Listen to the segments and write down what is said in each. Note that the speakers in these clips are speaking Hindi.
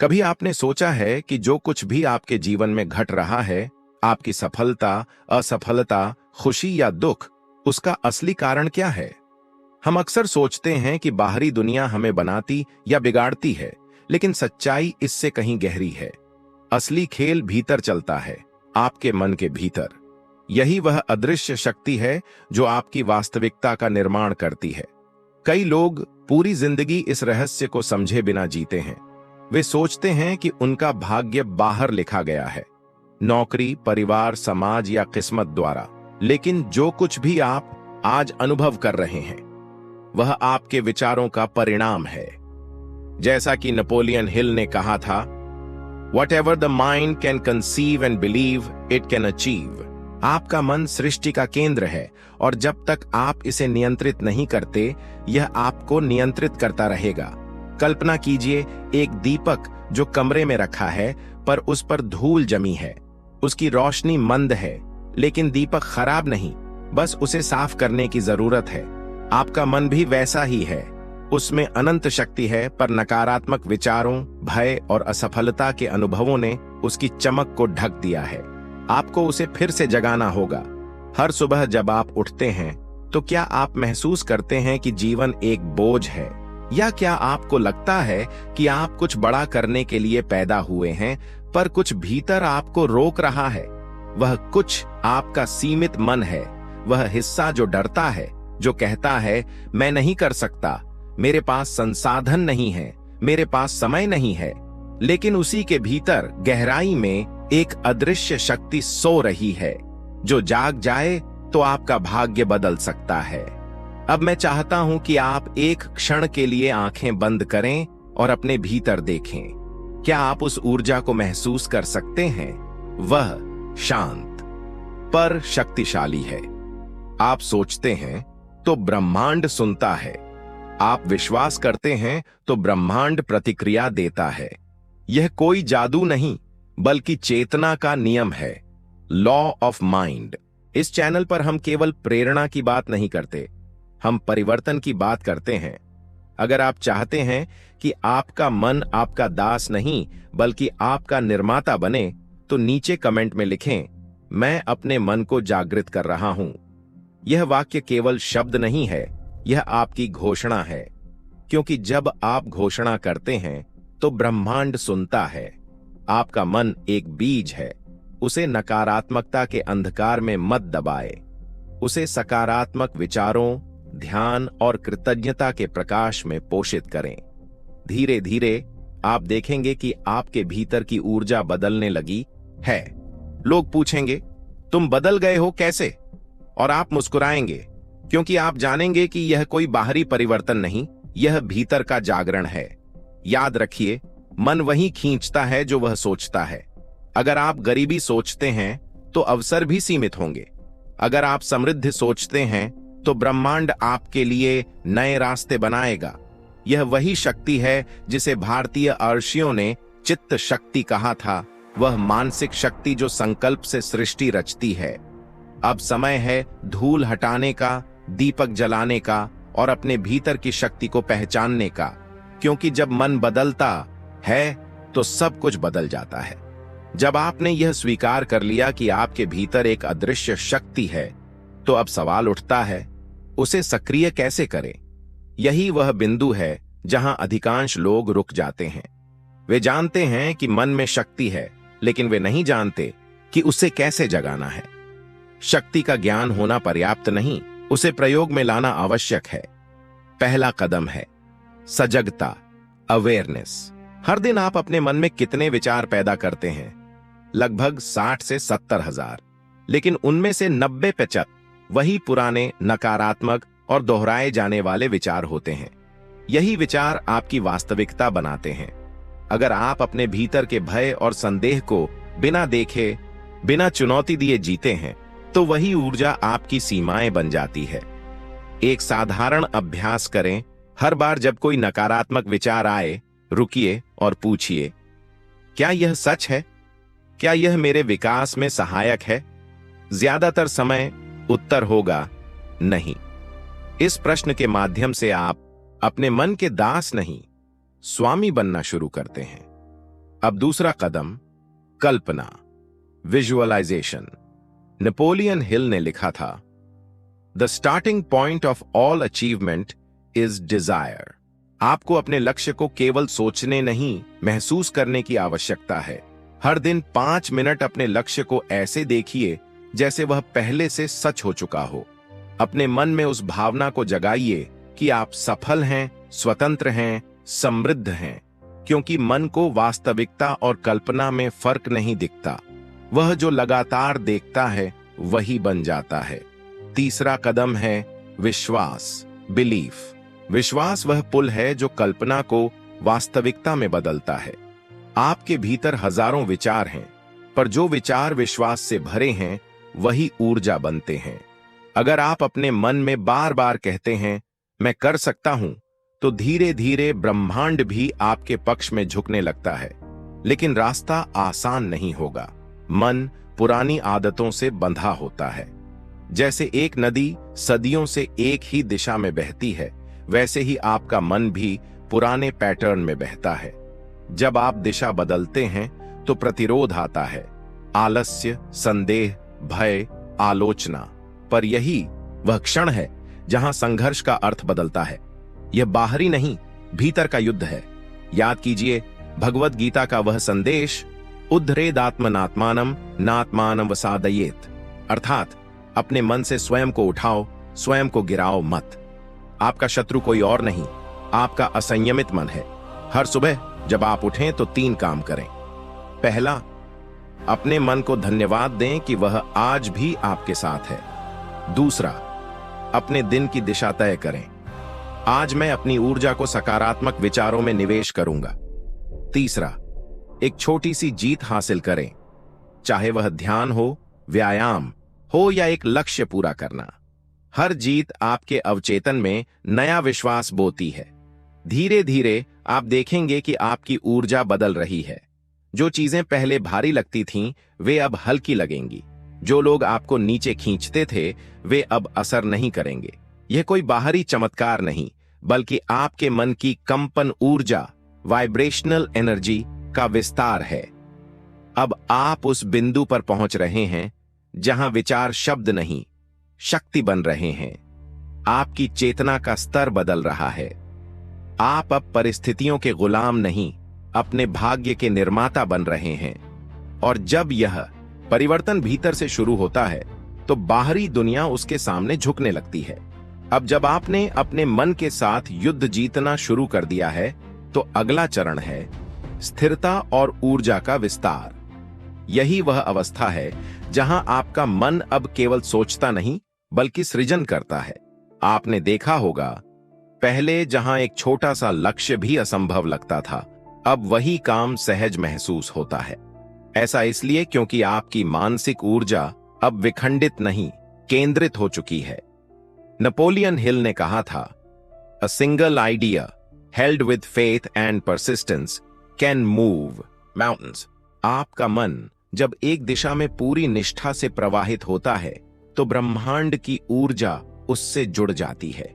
कभी आपने सोचा है कि जो कुछ भी आपके जीवन में घट रहा है, आपकी सफलता, असफलता, खुशी या दुख, उसका असली कारण क्या है? हम अक्सर सोचते हैं कि बाहरी दुनिया हमें बनाती या बिगाड़ती है, लेकिन सच्चाई इससे कहीं गहरी है। असली खेल भीतर चलता है, आपके मन के भीतर। यही वह अदृश्य शक्ति है जो आपकी वास्तविकता का निर्माण करती है। कई लोग पूरी जिंदगी इस रहस्य को समझे बिना जीते हैं। वे सोचते हैं कि उनका भाग्य बाहर लिखा गया है, नौकरी, परिवार, समाज या किस्मत द्वारा। लेकिन जो कुछ भी आप आज अनुभव कर रहे हैं, वह आपके विचारों का परिणाम है। जैसा कि नेपोलियन हिल ने कहा था, Whatever the mind can conceive and believe, it can achieve। आपका मन सृष्टि का केंद्र है और जब तक आप इसे नियंत्रित नहीं करते, यह आपको नियंत्रित करता रहेगा। कल्पना कीजिए एक दीपक जो कमरे में रखा है, पर उस पर धूल जमी है। उसकी रोशनी मंद है, लेकिन दीपक खराब नहीं, बस उसे साफ करने की जरूरत है। आपका मन भी वैसा ही है। उसमें अनंत शक्ति है, पर नकारात्मक विचारों, भय और असफलता के अनुभवों ने उसकी चमक को ढक दिया है। आपको उसे फिर से जगाना होगा। हर सुबह जब आप उठते हैं, तो क्या आप महसूस करते हैं कि जीवन एक बोझ है, या क्या आपको लगता है कि आप कुछ बड़ा करने के लिए पैदा हुए हैं, पर कुछ भीतर आपको रोक रहा है? वह कुछ आपका सीमित मन है, वह हिस्सा जो डरता है, जो कहता है मैं नहीं कर सकता, मेरे पास संसाधन नहीं है, मेरे पास समय नहीं है। लेकिन उसी के भीतर गहराई में एक अदृश्य शक्ति सो रही है, जो जाग जाए तो आपका भाग्य बदल सकता है। अब मैं चाहता हूं कि आप एक क्षण के लिए आंखें बंद करें और अपने भीतर देखें। क्या आप उस ऊर्जा को महसूस कर सकते हैं? वह शांत पर शक्तिशाली है। आप सोचते हैं तो ब्रह्मांड सुनता है। आप विश्वास करते हैं तो ब्रह्मांड प्रतिक्रिया देता है। यह कोई जादू नहीं, बल्कि चेतना का नियम है, लॉ ऑफ माइंड। इस चैनल पर हम केवल प्रेरणा की बात नहीं करते, हम परिवर्तन की बात करते हैं। अगर आप चाहते हैं कि आपका मन आपका दास नहीं, बल्कि आपका निर्माता बने, तो नीचे कमेंट में लिखें, मैं अपने मन को जागृत कर रहा हूं। यह वाक्य केवल शब्द नहीं है, यह आपकी घोषणा है, क्योंकि जब आप घोषणा करते हैं तो ब्रह्मांड सुनता है। आपका मन एक बीज है, उसे नकारात्मकता के अंधकार में मत दबाए। उसे सकारात्मक विचारों, ध्यान और कृतज्ञता के प्रकाश में पोषित करें। धीरे धीरे आप देखेंगे कि आपके भीतर की ऊर्जा बदलने लगी है। लोग पूछेंगे, तुम बदल गए हो कैसे? और आप मुस्कुराएंगे, क्योंकि आप जानेंगे कि यह कोई बाहरी परिवर्तन नहीं, यह भीतर का जागरण है। याद रखिए, मन वही खींचता है जो वह सोचता है। अगर आप गरीबी सोचते हैं तो अवसर भी सीमित होंगे। अगर आप समृद्धि सोचते हैं तो ब्रह्मांड आपके लिए नए रास्ते बनाएगा। यह वही शक्ति है जिसे भारतीय अर्षियों ने चित्त शक्ति कहा था, वह मानसिक शक्ति जो संकल्प से सृष्टि रचती है। अब समय है धूल हटाने का, दीपक जलाने का और अपने भीतर की शक्ति को पहचानने का, क्योंकि जब मन बदलता है तो सब कुछ बदल जाता है। जब आपने यह स्वीकार कर लिया कि आपके भीतर एक अदृश्य शक्ति है, तो अब सवाल उठता है, उसे सक्रिय कैसे करें? यही वह बिंदु है जहां अधिकांश लोग रुक जाते हैं। वे जानते हैं कि मन में शक्ति है, लेकिन वे नहीं जानते कि उसे कैसे जगाना है। शक्ति का ज्ञान होना पर्याप्त नहीं, उसे प्रयोग में लाना आवश्यक है। पहला कदम है सजगता, अवेयरनेस। हर दिन आप अपने मन में कितने विचार पैदा करते हैं? लगभग 60 से 70 हजार, लेकिन उनमें से 90% वही पुराने, नकारात्मक और दोहराए जाने वाले विचार होते हैं। यही विचार आपकी वास्तविकता बनाते हैं। अगर आप अपने भीतर के भय और संदेह को बिना देखे, बिना चुनौती दिए जीते हैं, तो वही ऊर्जा आपकी सीमाएं बन जाती है। एक साधारण अभ्यास करें। हर बार जब कोई नकारात्मक विचार आए, रुकिए और पूछिए, क्या यह सच है? क्या यह मेरे विकास में सहायक है? ज्यादातर समय उत्तर होगा नहीं। इस प्रश्न के माध्यम से आप अपने मन के दास नहीं, स्वामी बनना शुरू करते हैं। अब दूसरा कदम, कल्पना, विजुअलाइजेशन। नेपोलियन हिल ने लिखा था, the starting point of all achievement is desire. आपको अपने लक्ष्य को केवल सोचने नहीं, महसूस करने की आवश्यकता है। हर दिन 5 मिनट अपने लक्ष्य को ऐसे देखिए जैसे वह पहले से सच हो चुका हो। अपने मन में उस भावना को जगाइए कि आप सफल हैं, स्वतंत्र हैं, समृद्ध हैं, क्योंकि मन को वास्तविकता और कल्पना में फर्क नहीं दिखता। वह जो लगातार देखता है वही बन जाता है। तीसरा कदम है विश्वास, बिलीफ। विश्वास वह पुल है जो कल्पना को वास्तविकता में बदलता है। आपके भीतर हजारों विचार हैं, पर जो विचार विश्वास से भरे हैं वही ऊर्जा बनते हैं। अगर आप अपने मन में बार बार कहते हैं मैं कर सकता हूं, तो धीरे धीरे ब्रह्मांड भी आपके पक्ष में झुकने लगता है। लेकिन रास्ता आसान नहीं होगा। मन पुरानी आदतों से बंधा होता है। जैसे एक नदी सदियों से एक ही दिशा में बहती है, वैसे ही आपका मन भी पुराने पैटर्न में बहता है। जब आप दिशा बदलते हैं तो प्रतिरोध आता है, आलस्य, संदेह, भय, आलोचना। पर यही वह क्षण है जहां संघर्ष का अर्थ बदलता है। यह बाहरी नहीं, भीतर का युद्ध है। याद कीजिए भगवद गीता का वह संदेश, उद्धरेदात्मनात्मानम नात्मानम वसादयेत, अर्थात अपने मन से स्वयं को उठाओ, स्वयं को गिराओ मत। आपका शत्रु कोई और नहीं, आपका असंयमित मन है। हर सुबह जब आप उठें तो 3 काम करें। पहला, अपने मन को धन्यवाद दें कि वह आज भी आपके साथ है। दूसरा, अपने दिन की दिशा तय करें। आज मैं अपनी ऊर्जा को सकारात्मक विचारों में निवेश करूंगा। तीसरा, एक छोटी सी जीत हासिल करें, चाहे वह ध्यान हो, व्यायाम हो या एक लक्ष्य पूरा करना। हर जीत आपके अवचेतन में नया विश्वास बोती है। धीरे धीरे आप देखेंगे कि आपकी ऊर्जा बदल रही है। जो चीजें पहले भारी लगती थीं, वे अब हल्की लगेंगी। जो लोग आपको नीचे खींचते थे, वे अब असर नहीं करेंगे। यह कोई बाहरी चमत्कार नहीं, बल्कि आपके मन की कंपन ऊर्जा, वाइब्रेशनल एनर्जी का विस्तार है। अब आप उस बिंदु पर पहुंच रहे हैं जहां विचार शब्द नहीं, शक्ति बन रहे हैं। आपकी चेतना का स्तर बदल रहा है। आप अब परिस्थितियों के गुलाम नहीं, अपने भाग्य के निर्माता बन रहे हैं। और जब यह परिवर्तन भीतर से शुरू होता है, तो बाहरी दुनिया उसके सामने झुकने लगती है। अब जब आपने अपने मन के साथ युद्ध जीतना शुरू कर दिया है, तो अगला चरण है स्थिरता और ऊर्जा का विस्तार। यही वह अवस्था है जहां आपका मन अब केवल सोचता नहीं, बल्कि सृजन करता है। आपने देखा होगा, पहले जहां एक छोटा सा लक्ष्य भी असंभव लगता था, अब वही काम सहज महसूस होता है। ऐसा इसलिए क्योंकि आपकी मानसिक ऊर्जा अब विखंडित नहीं, केंद्रित हो चुकी है। नेपोलियन हिल ने कहा था, a single idea held with faith and persistence can move mountains. आपका मन जब एक दिशा में पूरी निष्ठा से प्रवाहित होता है, तो ब्रह्मांड की ऊर्जा उससे जुड़ जाती है।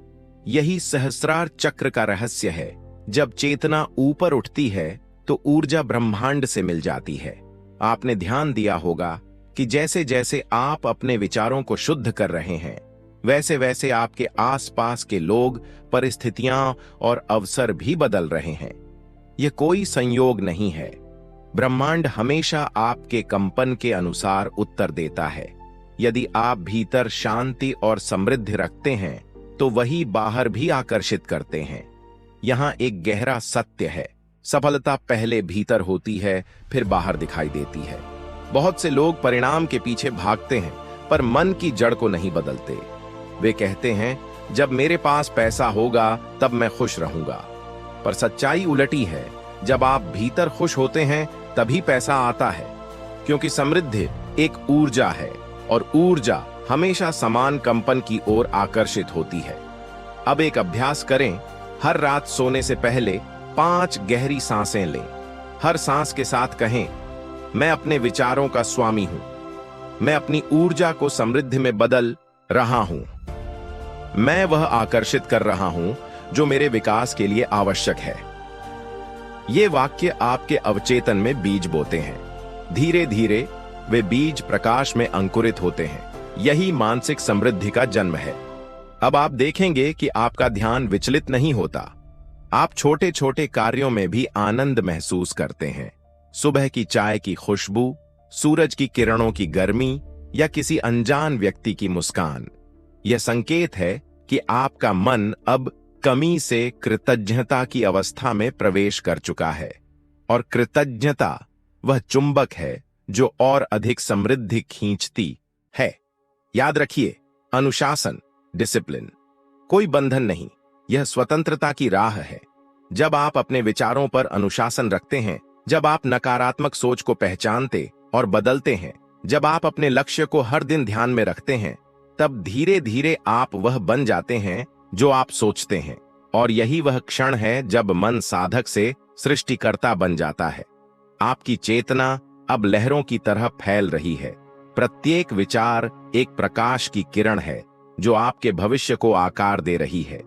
यही सहस्रार चक्र का रहस्य है। जब चेतना ऊपर उठती है, तो ऊर्जा ब्रह्मांड से मिल जाती है। आपने ध्यान दिया होगा कि जैसे जैसे आप अपने विचारों को शुद्ध कर रहे हैं, वैसे वैसे आपके आसपास के लोग, परिस्थितियां और अवसर भी बदल रहे हैं। यह कोई संयोग नहीं है। ब्रह्मांड हमेशा आपके कंपन के अनुसार उत्तर देता है। यदि आप भीतर शांति और समृद्धि रखते हैं, तो वही बाहर भी आकर्षित करते हैं। यहां एक गहरा सत्य है, सफलता पहले भीतर होती है, फिर बाहर दिखाई देती है। बहुत से लोग परिणाम के पीछे भागते हैं, पर मन की जड़ को नहीं बदलते। वे कहते हैं, जब मेरे पास पैसा होगा तब मैं खुश रहूंगा। पर सच्चाई उलटी है। जब आप भीतर खुश होते हैं, तभी पैसा आता है, क्योंकि समृद्धि एक ऊर्जा है और ऊर्जा हमेशा समान कंपन की ओर आकर्षित होती है। अब एक अभ्यास करें। हर रात सोने से पहले 5 गहरी सांसें लें। हर सांस के साथ कहें, मैं अपने विचारों का स्वामी हूं। मैं अपनी ऊर्जा को समृद्धि में बदल रहा हूं। मैं वह आकर्षित कर रहा हूं जो मेरे विकास के लिए आवश्यक है। ये वाक्य आपके अवचेतन में बीज बोते हैं। धीरे धीरे वे बीज प्रकाश में अंकुरित होते हैं। यही मानसिक समृद्धि का जन्म है। अब आप देखेंगे कि आपका ध्यान विचलित नहीं होता। आप छोटे छोटे कार्यों में भी आनंद महसूस करते हैं। सुबह की चाय की खुशबू, सूरज की किरणों की गर्मी या किसी अनजान व्यक्ति की मुस्कान। यह संकेत है कि आपका मन अब कमी से कृतज्ञता की अवस्था में प्रवेश कर चुका है। और कृतज्ञता वह चुंबक है जो और अधिक समृद्धि खींचती है। याद रखिए, अनुशासन, डिसिप्लिन कोई बंधन नहीं, यह स्वतंत्रता की राह है। जब आप अपने विचारों पर अनुशासन रखते हैं, जब आप नकारात्मक सोच को पहचानते और बदलते हैं, जब आप अपने लक्ष्य को हर दिन ध्यान में रखते हैं, तब धीरे धीरे आप वह बन जाते हैं जो आप सोचते हैं। और यही वह क्षण है जब मन साधक से सृष्टिकर्ता बन जाता है। आपकी चेतना अब लहरों की तरह फैल रही है। प्रत्येक विचार एक प्रकाश की किरण है जो आपके भविष्य को आकार दे रही है।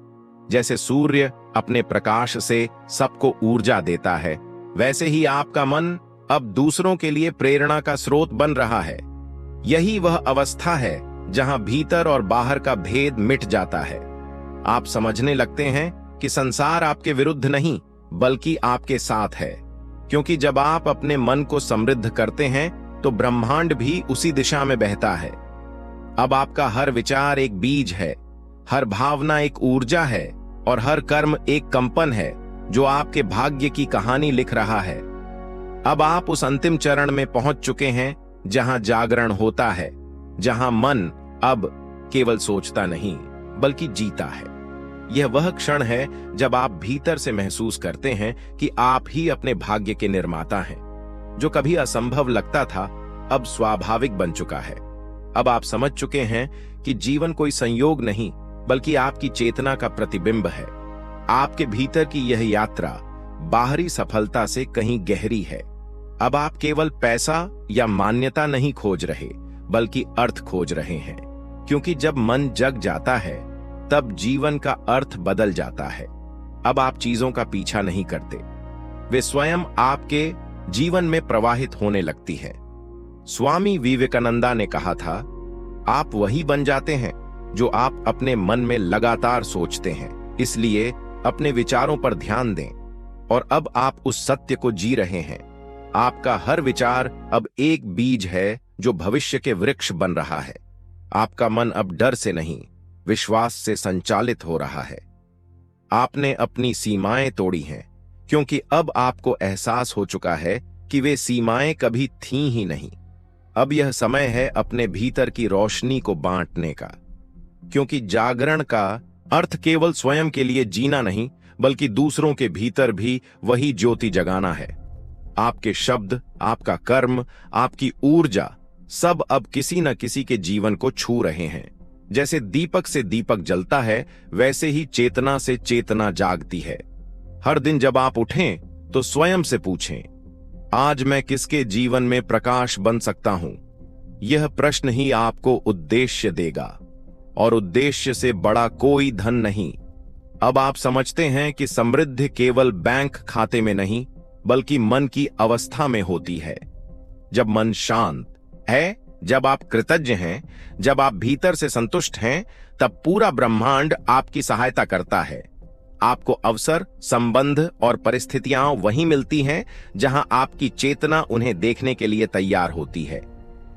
जैसे सूर्य अपने प्रकाश से सबको ऊर्जा देता है, वैसे ही आपका मन अब दूसरों के लिए प्रेरणा का स्रोत बन रहा है। यही वह अवस्था है जहां भीतर और बाहर का भेद मिट जाता है। आप समझने लगते हैं कि संसार आपके विरुद्ध नहीं, बल्कि आपके साथ है। क्योंकि जब आप अपने मन को समृद्ध करते हैं तो ब्रह्मांड भी उसी दिशा में बहता है। अब आपका हर विचार एक बीज है, हर भावना एक ऊर्जा है और हर कर्म एक कंपन है जो आपके भाग्य की कहानी लिख रहा है। अब आप उस अंतिम चरण में पहुंच चुके हैं जहां जागरण होता है, जहां मन अब केवल सोचता नहीं बल्कि जीता है। यह वह क्षण है जब आप भीतर से महसूस करते हैं कि आप ही अपने भाग्य के निर्माता हैं। जो कभी असंभव लगता था अब स्वाभाविक बन चुका है। अब आप समझ चुके हैं कि जीवन कोई संयोग नहीं बल्कि आपकी चेतना का प्रतिबिंब है। आपके भीतर की यह यात्रा बाहरी सफलता से कहीं गहरी है। अब आप केवल पैसा या मान्यता नहीं खोज रहे बल्कि अर्थ खोज रहे हैं। क्योंकि जब मन जग जाता है तब जीवन का अर्थ बदल जाता है। अब आप चीजों का पीछा नहीं करते, वे स्वयं आपके जीवन में प्रवाहित होने लगती है। स्वामी विवेकानंदा ने कहा था, आप वही बन जाते हैं जो आप अपने मन में लगातार सोचते हैं। इसलिए अपने विचारों पर ध्यान दें। और अब आप उस सत्य को जी रहे हैं। आपका हर विचार अब एक बीज है जो भविष्य के वृक्ष बन रहा है। आपका मन अब डर से नहीं, विश्वास से संचालित हो रहा है। आपने अपनी सीमाएं तोड़ी हैं, क्योंकि अब आपको एहसास हो चुका है कि वे सीमाएं कभी थीं ही नहीं। अब यह समय है अपने भीतर की रोशनी को बांटने का। क्योंकि जागरण का अर्थ केवल स्वयं के लिए जीना नहीं, बल्कि दूसरों के भीतर भी वही ज्योति जगाना है। आपके शब्द, आपका कर्म, आपकी ऊर्जा सब अब किसी न किसी के जीवन को छू रहे हैं। जैसे दीपक से दीपक जलता है, वैसे ही चेतना से चेतना जागती है। हर दिन जब आप उठें तो स्वयं से पूछें, आज मैं किसके जीवन में प्रकाश बन सकता हूं? यह प्रश्न ही आपको उद्देश्य देगा, और उद्देश्य से बड़ा कोई धन नहीं। अब आप समझते हैं कि समृद्धि केवल बैंक खाते में नहीं, बल्कि मन की अवस्था में होती है। जब मन शांत है, जब आप कृतज्ञ हैं, जब आप भीतर से संतुष्ट हैं, तब पूरा ब्रह्मांड आपकी सहायता करता है। आपको अवसर, संबंध और परिस्थितियां वहीं मिलती हैं जहां आपकी चेतना उन्हें देखने के लिए तैयार होती है।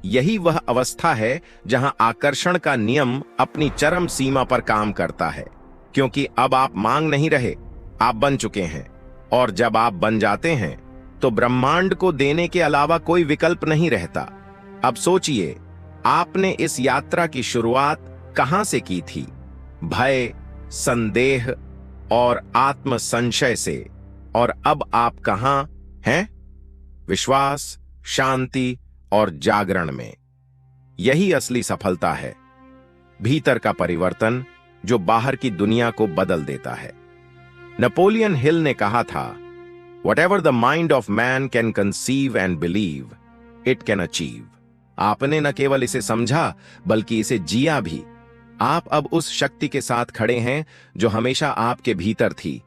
यही वह अवस्था है जहां आकर्षण का नियम अपनी चरम सीमा पर काम करता है। क्योंकि अब आप मांग नहीं रहे, आप बन चुके हैं। और जब आप बन जाते हैं तो ब्रह्मांड को देने के अलावा कोई विकल्प नहीं रहता। अब सोचिए, आपने इस यात्रा की शुरुआत कहां से की थी? भय, संदेह और आत्म संशय से। और अब आप कहां हैं? विश्वास, शांति और जागरण में। यही असली सफलता है, भीतर का परिवर्तन जो बाहर की दुनिया को बदल देता है। नेपोलियन हिल ने कहा था, "Whatever the mind of man can conceive and believe, it can achieve." आपने न केवल इसे समझा बल्कि इसे जिया भी। आप अब उस शक्ति के साथ खड़े हैं जो हमेशा आपके भीतर थी।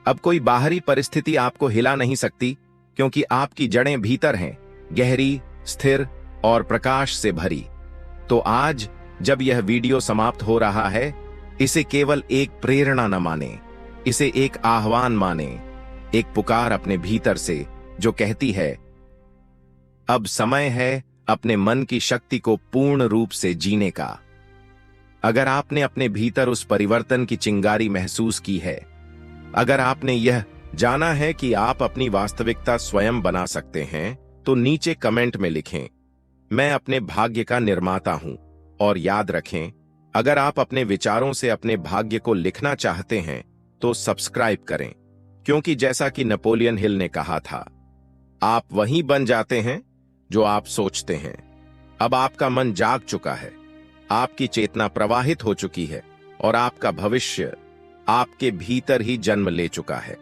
अब कोई बाहरी परिस्थिति आपको हिला नहीं सकती, क्योंकि आपकी जड़ें भीतर हैं, गहरी, स्थिर और प्रकाश से भरी। तो आज जब यह वीडियो समाप्त हो रहा है, इसे केवल एक प्रेरणा न माने, इसे एक आह्वान माने, एक पुकार अपने भीतर से जो कहती है, अब समय है अपने मन की शक्ति को पूर्ण रूप से जीने का। अगर आपने अपने भीतर उस परिवर्तन की चिंगारी महसूस की है, अगर आपने यह जाना है कि आप अपनी वास्तविकता स्वयं बना सकते हैं, तो नीचे कमेंट में लिखें, मैं अपने भाग्य का निर्माता हूं। और याद रखें, अगर आप अपने विचारों से अपने भाग्य को लिखना चाहते हैं तो सब्सक्राइब करें, क्योंकि जैसा कि नेपोलियन हिल ने कहा था, आप वही बन जाते हैं जो आप सोचते हैं। अब आपका मन जाग चुका है, आपकी चेतना प्रवाहित हो चुकी है और आपका भविष्य आपके भीतर ही जन्म ले चुका है।